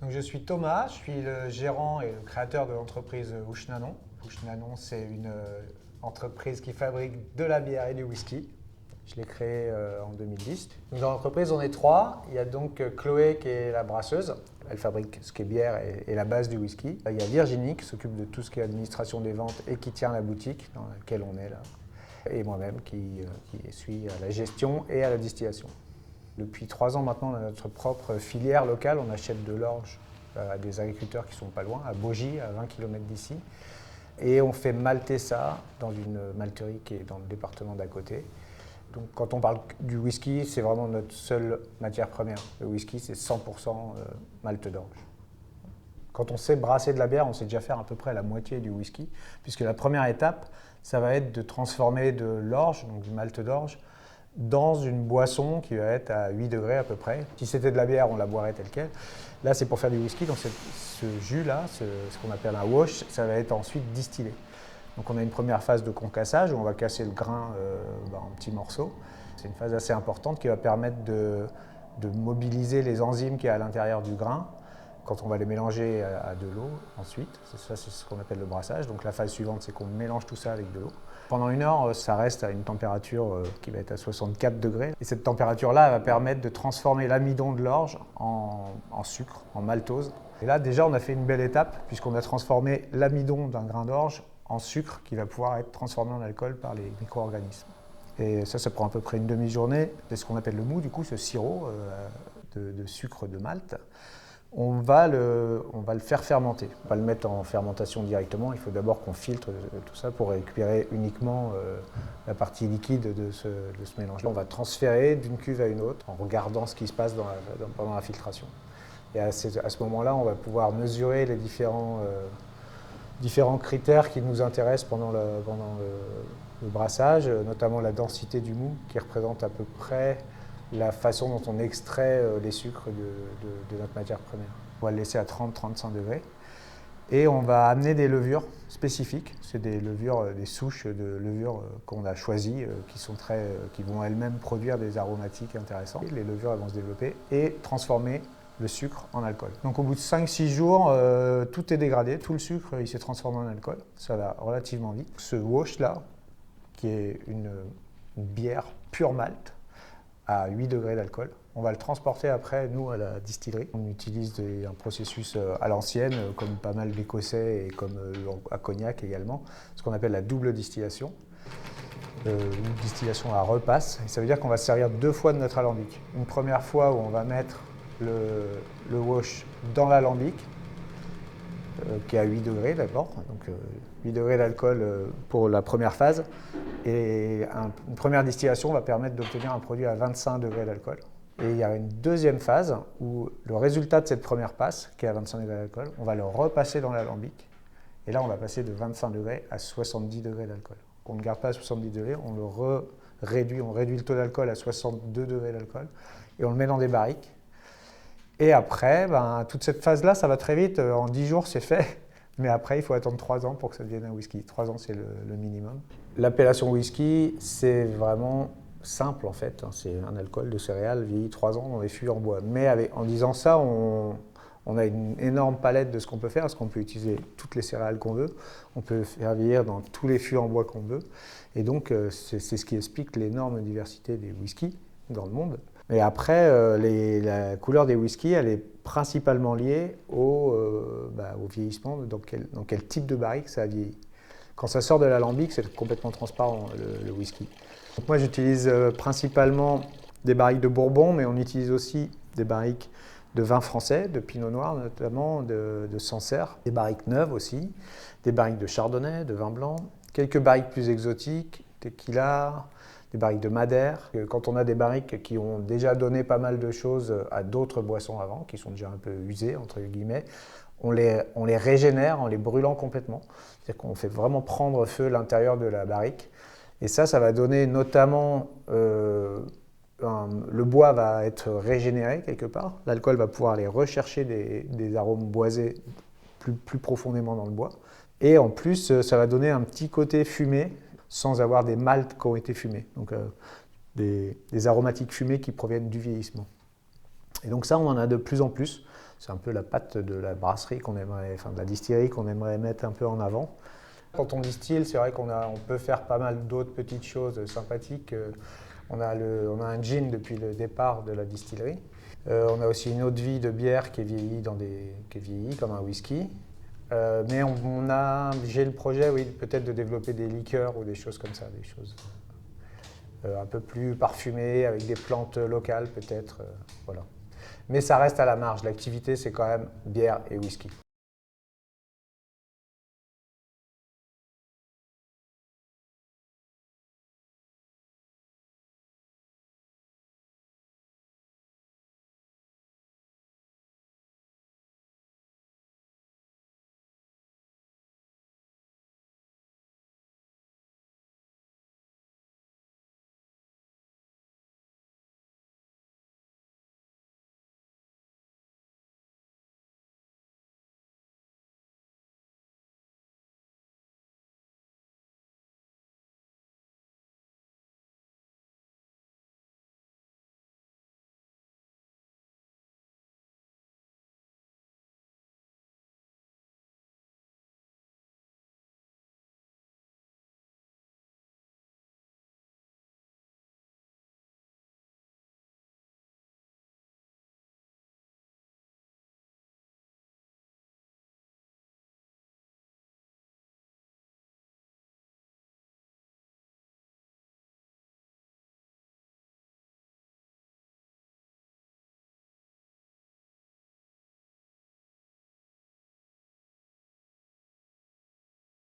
Donc, je suis Thomas, je suis le gérant et le créateur de l'entreprise Ouchnanon. Ouchnanon, c'est une entreprise qui fabrique de la bière et du whisky. Je l'ai créée en 2010. Donc, dans l'entreprise, on est trois. Il y a donc Chloé qui est la brasseuse. Elle fabrique ce qui est bière et la base du whisky. Il y a Virginie qui s'occupe de tout ce qui est administration des ventes et qui tient la boutique dans laquelle on est là. Et moi-même qui suis à la gestion et à la distillation. Depuis 3 ans maintenant, on a notre propre filière locale. On achète de l'orge à des agriculteurs qui ne sont pas loin, à Baugy, à 20 km d'ici. Et on fait malter ça dans une malterie qui est dans le département d'à côté. Donc quand on parle du whisky, c'est vraiment notre seule matière première. Le whisky, c'est 100% malte d'orge. Quand on sait brasser de la bière, on sait déjà faire à peu près la moitié du whisky, puisque la première étape, ça va être de transformer de l'orge, donc du malt d'orge, dans une boisson qui va être à 8 degrés à peu près. Si c'était de la bière, on la boirait telle quelle. Là, c'est pour faire du whisky, donc ce jus-là, ce qu'on appelle un wash, ça va être ensuite distillé. Donc on a une première phase de concassage où on va casser le grain en petits morceaux. C'est une phase assez importante qui va permettre de mobiliser les enzymes qui y a à l'intérieur du grain quand on va les mélanger à de l'eau ensuite. Ça, c'est ce qu'on appelle le brassage. Donc la phase suivante, c'est qu'on mélange tout ça avec de l'eau. Pendant 1 heure, ça reste à une température qui va être à 64 degrés. Et cette température-là va permettre de transformer l'amidon de l'orge en sucre, en maltose. Et là, déjà, on a fait une belle étape puisqu'on a transformé l'amidon d'un grain d'orge en sucre qui va pouvoir être transformé en alcool par les micro-organismes. Et ça prend à peu près une demi-journée. C'est ce qu'on appelle le mou, du coup, ce sirop de sucre de malt. On va le faire fermenter. On va le mettre en fermentation directement. Il faut d'abord qu'on filtre tout ça pour récupérer uniquement la partie liquide de ce mélange-là. On va transférer d'une cuve à une autre en regardant ce qui se passe pendant la filtration. Et à ce moment-là, on va pouvoir mesurer les différents critères qui nous intéressent pendant le brassage, notamment la densité du mou qui représente à peu près la façon dont on extrait les sucres de notre matière première. On va le laisser à 30-35 degrés et on va amener des levures spécifiques. C'est des levures, des souches de levures qu'on a choisies qui vont elles-mêmes produire des aromatiques intéressants. Les levures elles vont se développer et transformer le sucre en alcool. Donc au bout de 5-6 jours, tout est dégradé, tout le sucre il s'est transformé en alcool. Ça va relativement vite. Ce wash-là, qui est une bière pure malt, à 8 degrés d'alcool. On va le transporter après, nous, à la distillerie. On utilise un processus à l'ancienne, comme pas mal d'Écossais et comme à Cognac également, ce qu'on appelle la double distillation. Une distillation à repasse. Et ça veut dire qu'on va se servir 2 fois de notre alambic. Une première fois où on va mettre le wash dans l'alambic, qui est à 8 degrés d'abord, donc 8 degrés d'alcool pour la première phase. Et une première distillation va permettre d'obtenir un produit à 25 degrés d'alcool. Et il y a une deuxième phase où le résultat de cette première passe, qui est à 25 degrés d'alcool, on va le repasser dans l'alambic. Et là, on va passer de 25 degrés à 70 degrés d'alcool. On ne garde pas à 70 degrés, on réduit le taux d'alcool à 62 degrés d'alcool et on le met dans des barriques. Et après, toute cette phase-là, ça va très vite. En 10 jours, c'est fait. Mais après, il faut attendre 3 ans pour que ça devienne un whisky. 3 ans, c'est le minimum. L'appellation whisky, c'est vraiment simple, en fait. C'est un alcool de céréales vieilli 3 ans dans des fûts en bois. Mais en disant ça, on a une énorme palette de ce qu'on peut faire, parce qu'on peut utiliser toutes les céréales qu'on veut. On peut faire vieillir dans tous les fûts en bois qu'on veut. Et donc, c'est ce qui explique l'énorme diversité des whiskies dans le monde. Et après, la couleur des whiskies, elle est principalement liée au vieillissement, dans quel type de barrique ça a vieilli. Quand ça sort de l'alambic, c'est complètement transparent, le whisky. Donc moi, j'utilise principalement des barriques de Bourbon, mais on utilise aussi des barriques de vin français, de Pinot Noir notamment, de Sancerre, des barriques neuves aussi, des barriques de Chardonnay, de vin blanc, quelques barriques plus exotiques, tequila, des barriques de Madère. Quand on a des barriques qui ont déjà donné pas mal de choses à d'autres boissons avant, qui sont déjà un peu usées, entre guillemets, on les régénère en les brûlant complètement. C'est-à-dire qu'on fait vraiment prendre feu l'intérieur de la barrique. Et ça va donner notamment... le bois va être régénéré quelque part. L'alcool va pouvoir aller rechercher des arômes boisés plus profondément dans le bois. Et en plus, ça va donner un petit côté fumé, sans avoir des maltes qui ont été fumés, donc des aromatiques fumées qui proviennent du vieillissement. Et donc ça, on en a de plus en plus. C'est un peu la patte de la brasserie qu'on aimerait, enfin de la distillerie qu'on aimerait mettre un peu en avant. Quand on distille, c'est vrai qu'on peut faire pas mal d'autres petites choses sympathiques. On a un gin depuis le départ de la distillerie. On a aussi une eau de vie de bière qui est vieillie comme un whisky. Mais j'ai le projet, oui, peut-être de développer des liqueurs ou des choses comme ça, des choses un peu plus parfumées, avec des plantes locales peut-être. Voilà. Mais ça reste à la marge. L'activité, c'est quand même bière et whisky.